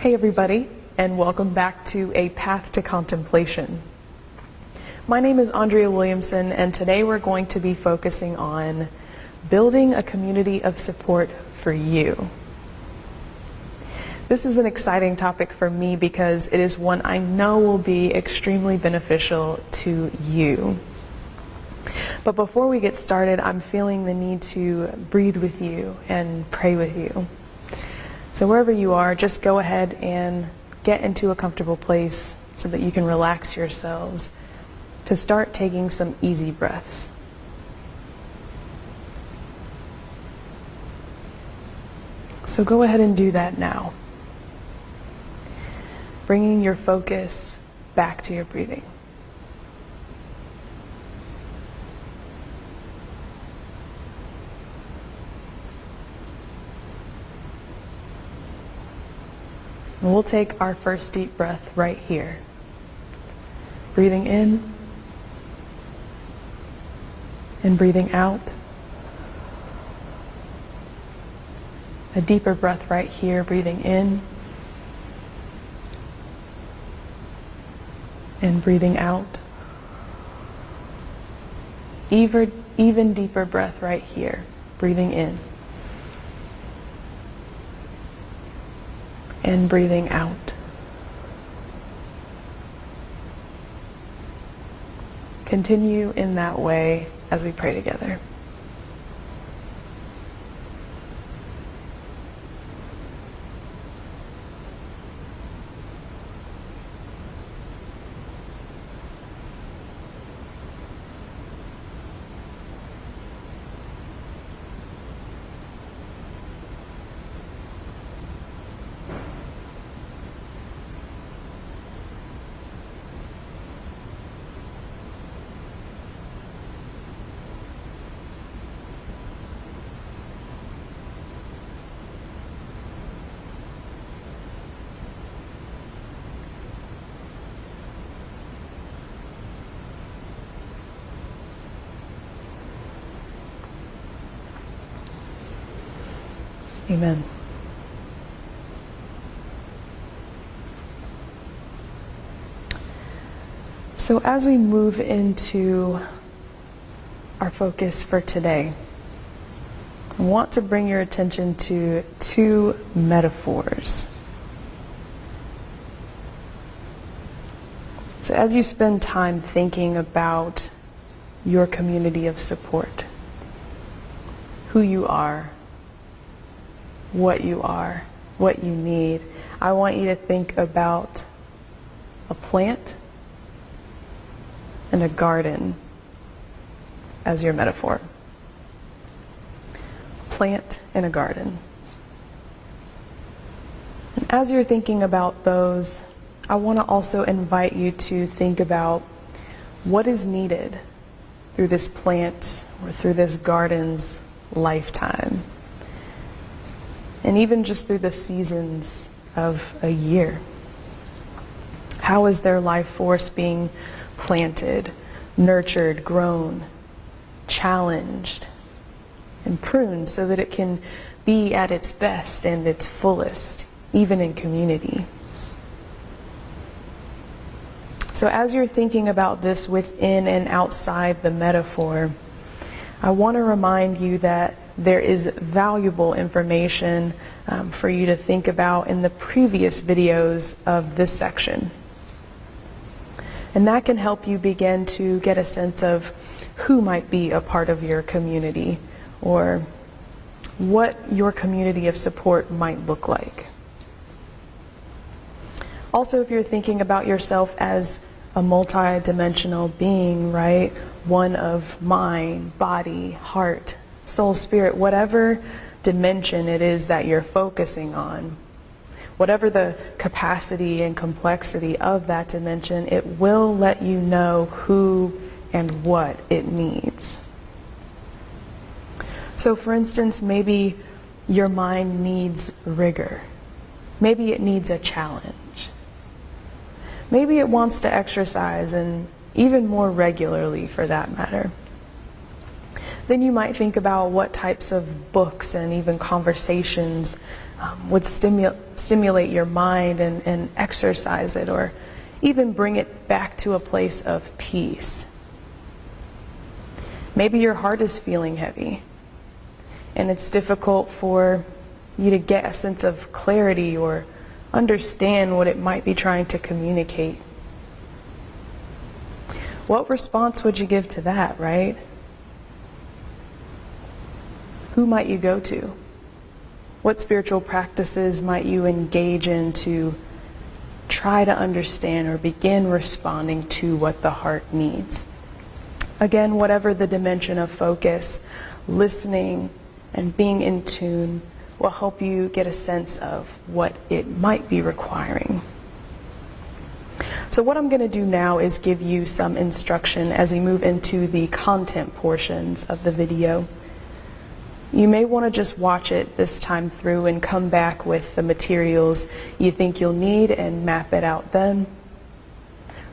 Hey everybody, and welcome back to A Path to Contemplation. My name is Andrea Williamson, and today we're going to be focusing on building a community of support for you. This is an exciting topic for me because it is one I know will be extremely beneficial to you. But before we get started, I'm feeling the need to breathe with you and pray with you. So wherever you are, just go ahead and get into a comfortable place so that you can relax yourselves to start taking some easy breaths. So go ahead and do that now, bringing your focus back to your breathing. And we'll take our first deep breath right here. Breathing in and breathing out. A deeper breath right here, breathing in and breathing out. Even deeper breath right here, breathing in and breathing out. Continue in that way as we pray together. Amen. So as we move into our focus for today, I want to bring your attention to two metaphors. So as you spend time thinking about your community of support, who you are, what you need, I want you to think about a plant and a garden as your metaphor. Plant and a garden. And as you're thinking about those, I want to also invite you to think about what is needed through this plant or through this garden's lifetime. And even just through the seasons of a year. How is their life force being planted, nurtured, grown, challenged, and pruned so that it can be at its best and its fullest, even in community? So as you're thinking about this within and outside the metaphor, I want to remind you that there is valuable information for you to think about in the previous videos of this section. And that can help you begin to get a sense of who might be a part of your community or what your community of support might look like. Also, if you're thinking about yourself as a multi-dimensional being, right? One of mind, body, heart, soul, spirit, whatever dimension it is that you're focusing on, whatever the capacity and complexity of that dimension, it will let you know who and what it needs. So for instance, maybe your mind needs rigor. Maybe it needs a challenge. Maybe it wants to exercise, and even more regularly for that matter. Then you might think about what types of books and even conversations would stimulate your mind and exercise it, or even bring it back to a place of peace. Maybe your heart is feeling heavy, and it's difficult for you to get a sense of clarity or understand what it might be trying to communicate. What response would you give to that, right? Who might you go to? What spiritual practices might you engage in to try to understand or begin responding to what the heart needs? Again, whatever the dimension of focus, listening and being in tune will help you get a sense of what it might be requiring. So what I'm going to do now is give you some instruction as we move into the content portions of the video. You may want to just watch it this time through and come back with the materials you think you'll need and map it out then.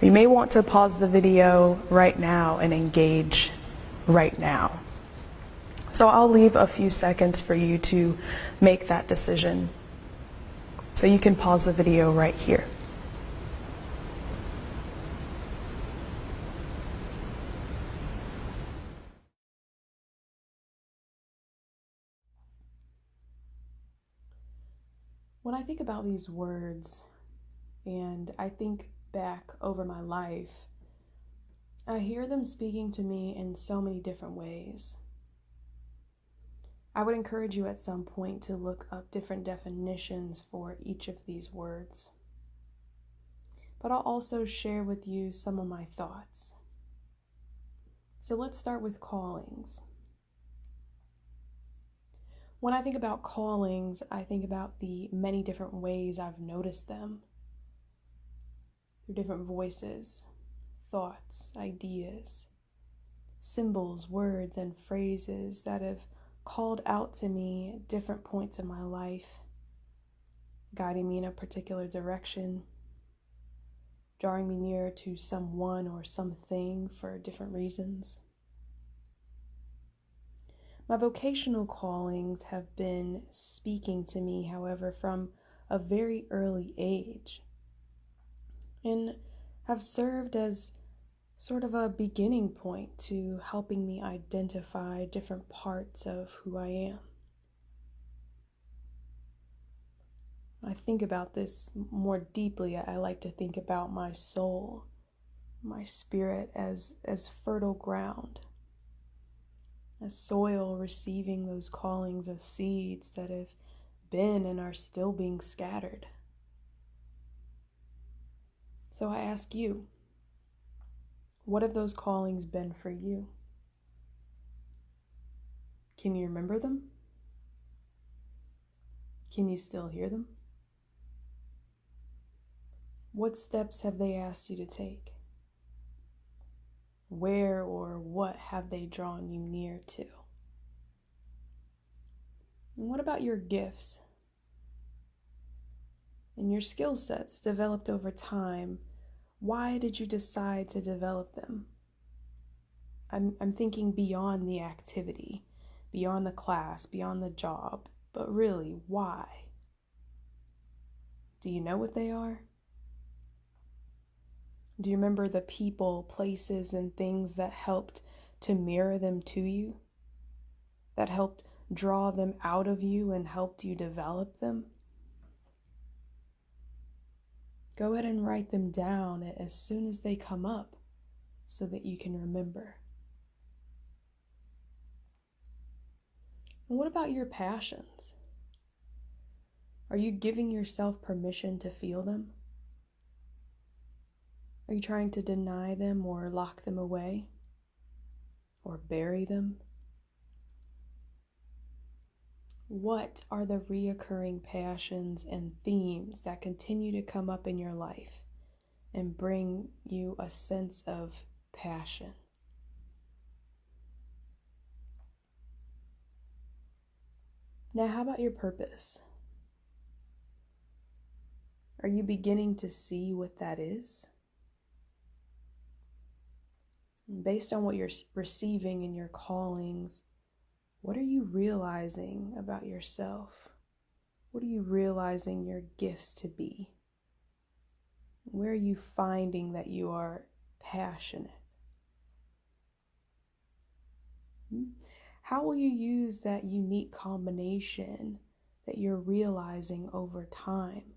You may want to pause the video right now and engage right now. So I'll leave a few seconds for you to make that decision. So you can pause the video right here. When I think about these words and I think back over my life, I hear them speaking to me in so many different ways. I would encourage you at some point to look up different definitions for each of these words. But I'll also share with you some of my thoughts. So let's start with callings. When I think about callings, I think about the many different ways I've noticed them. Through different voices, thoughts, ideas, symbols, words, and phrases that have called out to me at different points in my life, guiding me in a particular direction, drawing me nearer to someone or something for different reasons. My vocational callings have been speaking to me, however, from a very early age, and have served as sort of a beginning point to helping me identify different parts of who I am. When I think about this more deeply, I like to think about my soul, my spirit as fertile ground, as soil receiving those callings as seeds that have been and are still being scattered. So I ask you, what have those callings been for you? Can you remember them? Can you still hear them? What steps have they asked you to take? Where or what have they drawn you near to? And what about your gifts and your skill sets developed over time? Why did you decide to develop them? I'm thinking beyond the activity, beyond the class, beyond the job, but really, why? Do you know what they are? Do you remember the people, places, and things that helped to mirror them to you? That helped draw them out of you and helped you develop them? Go ahead and write them down as soon as they come up so that you can remember. And what about your passions? Are you giving yourself permission to feel them? Are you trying to deny them or lock them away or bury them? What are the reoccurring passions and themes that continue to come up in your life and bring you a sense of passion? Now, how about your purpose? Are you beginning to see what that is? Based on what you're receiving in your callings, what are you realizing about yourself? What are you realizing your gifts to be? Where are you finding that you are passionate? How will you use that unique combination that you're realizing over time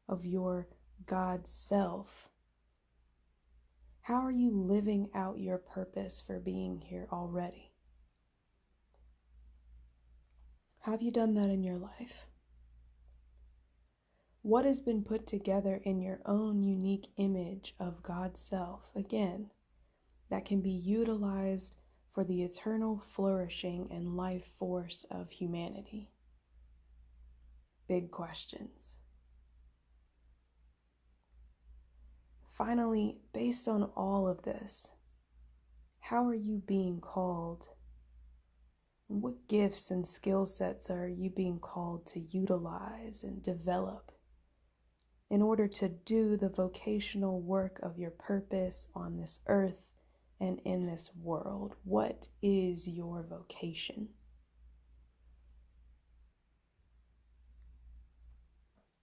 of your God self? How are you living out your purpose for being here already? How have you done that in your life? What has been put together in your own unique image of God's self, again, that can be utilized for the eternal flourishing and life force of humanity? Big questions. Finally, based on all of this, how are you being called? What gifts and skill sets are you being called to utilize and develop in order to do the vocational work of your purpose on this earth and in this world? What is your vocation?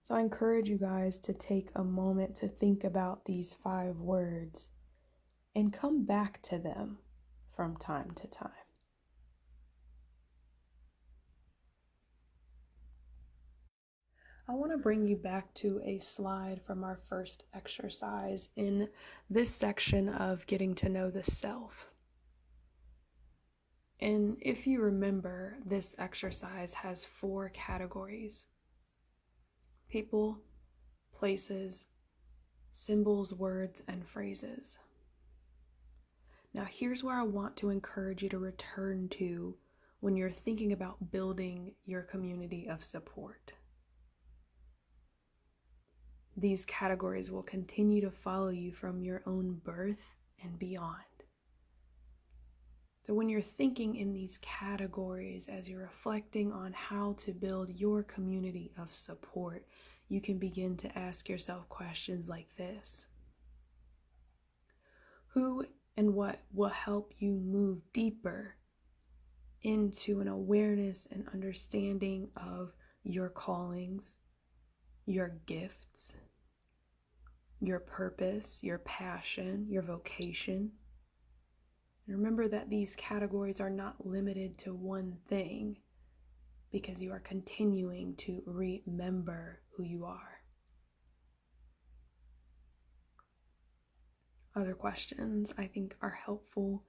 So I encourage you guys to take a moment to think about these 5 words and come back to them from time to time. I want to bring you back to a slide from our first exercise in this section of getting to know the self. And if you remember, this exercise has 4 categories: people, places, symbols, words, and phrases. Now, here's where I want to encourage you to return to when you're thinking about building your community of support. These categories will continue to follow you from your own birth and beyond. So when you're thinking in these categories, as you're reflecting on how to build your community of support, you can begin to ask yourself questions like this: who and what will help you move deeper into an awareness and understanding of your callings, your gifts, your purpose, your passion, your vocation? And remember that these categories are not limited to one thing, because you are continuing to remember who you are. Other questions I think are helpful.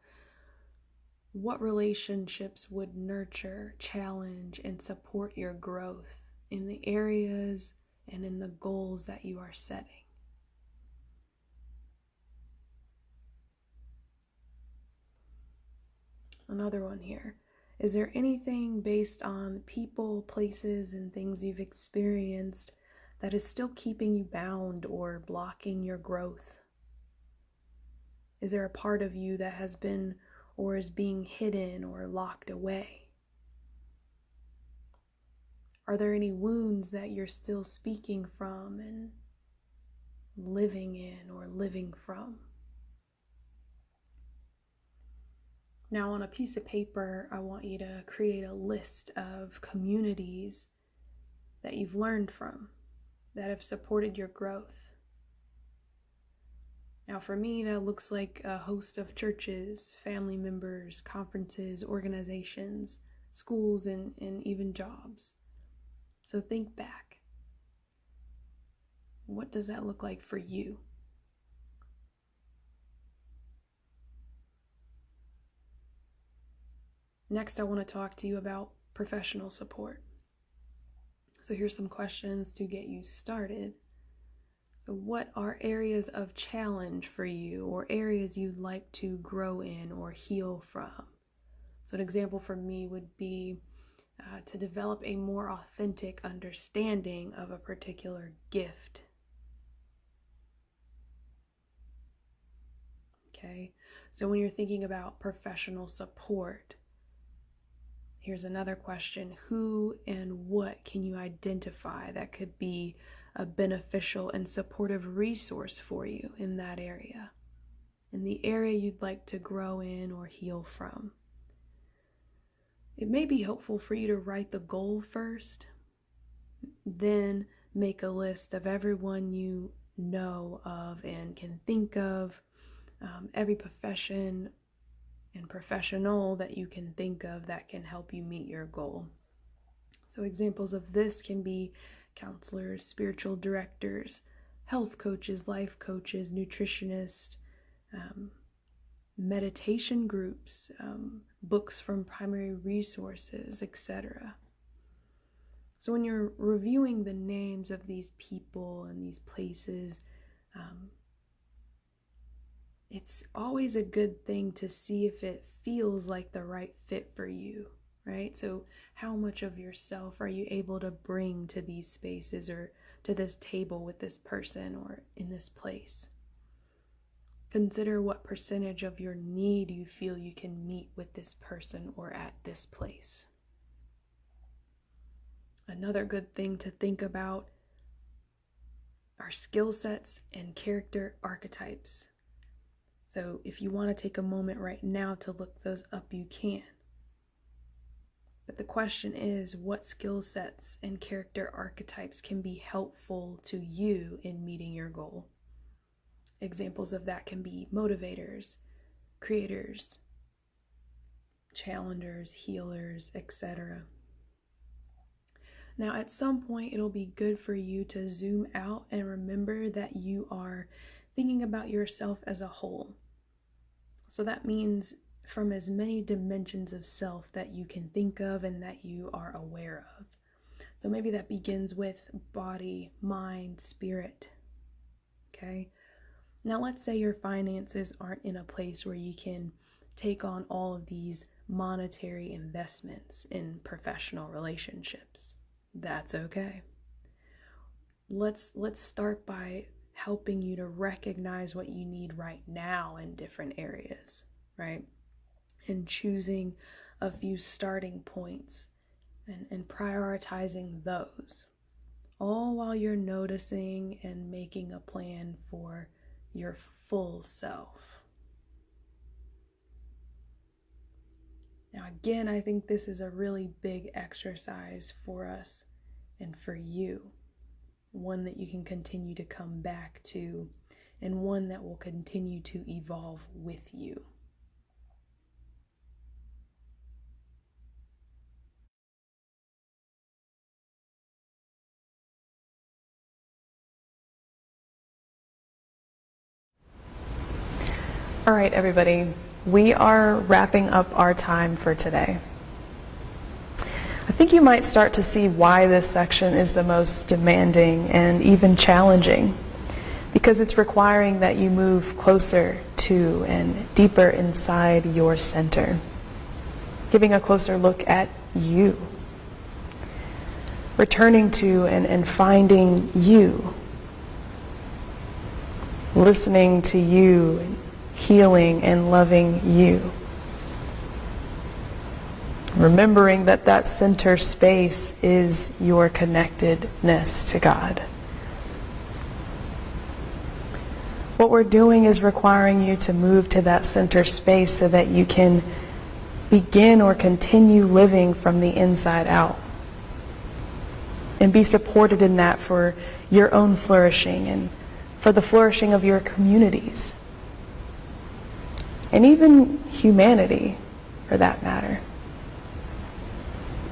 What relationships would nurture, challenge, and support your growth in the areas and in the goals that you are setting? Another one here. Is there anything based on people, places, and things you've experienced that is still keeping you bound or blocking your growth? Is there a part of you that has been or is being hidden or locked away? Are there any wounds that you're still speaking from and living in or living from? Now, on a piece of paper, I want you to create a list of communities that you've learned from, that have supported your growth. Now, for me, that looks like a host of churches, family members, conferences, organizations, schools, and even jobs. So think back. What does that look like for you? Next, I want to talk to you about professional support. So here's some questions to get you started. So what are areas of challenge for you, or areas you'd like to grow in or heal from? So an example for me would be to develop a more authentic understanding of a particular gift. Okay, so when you're thinking about professional support, here's another question: who and what can you identify that could be a beneficial and supportive resource for you in that area, in the area you'd like to grow in or heal from? It may be helpful for you to write the goal first, Then make a list of everyone you know of and can think of, every profession and professional that you can think of that can help you meet your goal. So examples of this can be counselors, spiritual directors, health coaches, life coaches, nutritionists, meditation groups, books from primary resources, etc. So when you're reviewing the names of these people and these places, it's always a good thing to see if it feels like the right fit for you, right? So how much of yourself are you able to bring to these spaces or to this table with this person or in this place? Consider what percentage of your need you feel you can meet with this person or at this place. Another good thing to think about are skill sets and character archetypes. So if you want to take a moment right now to look those up, you can. But the question is, what skill sets and character archetypes can be helpful to you in meeting your goal? Examples of that can be motivators, creators, challengers, healers, etc. Now, at some point, it'll be good for you to zoom out and remember that you are thinking about yourself as a whole. So that means from as many dimensions of self that you can think of and that you are aware of. So maybe that begins with body, mind, spirit. Okay? Now, let's say your finances aren't in a place where you can take on all of these monetary investments in professional relationships. That's okay. Let's start by helping you to recognize what you need right now in different areas, right? And choosing a few starting points and prioritizing those, all while you're noticing and making a plan for your full self. Now, again, I think this is a really big exercise for us and for you. One that you can continue to come back to, and one that will continue to evolve with you. All right, everybody, we are wrapping up our time for today. I think you might start to see why this section is the most demanding and even challenging, because it's requiring that you move closer to and deeper inside your center, giving a closer look at you, returning to and finding you, listening to you, healing and loving you. Remembering that that center space is your connectedness to God. What we're doing is requiring you to move to that center space so that you can begin or continue living from the inside out. And be supported in that for your own flourishing and for the flourishing of your communities. And even humanity, for that matter.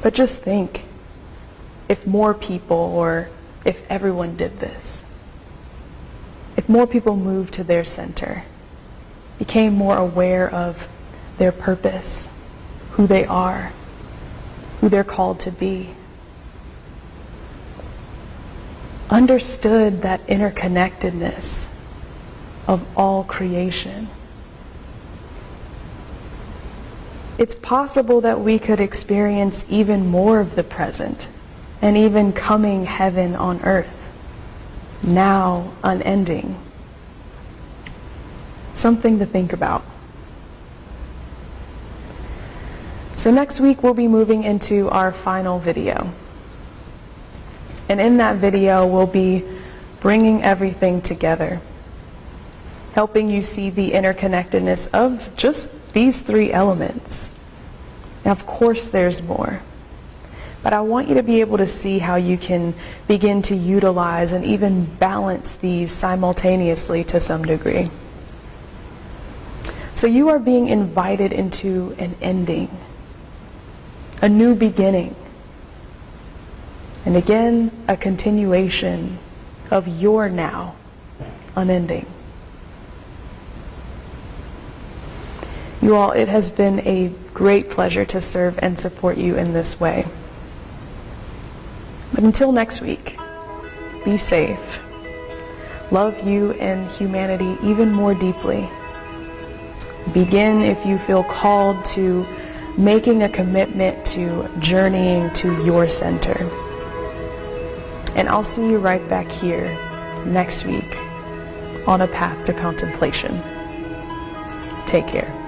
But just think, if more people, or if everyone did this, if more people moved to their center, became more aware of their purpose, who they are, who they're called to be, understood that interconnectedness of all creation, it's possible that we could experience even more of the present and even coming heaven on earth, now unending. Something to think about. So next week we'll be moving into our final video. And in that video we'll be bringing everything together, helping you see the interconnectedness of just these three elements. Now, of course there's more, But I want you to be able to see how you can begin to utilize and even balance these simultaneously to some degree. So you are being invited into an ending, a new beginning, and again, a continuation of your now, unending. You all, it has been a great pleasure to serve and support you in this way. But until next week, be safe. Love you and humanity even more deeply. Begin, if you feel called, to making a commitment to journeying to your center. And I'll see you right back here next week on a path to contemplation. Take care.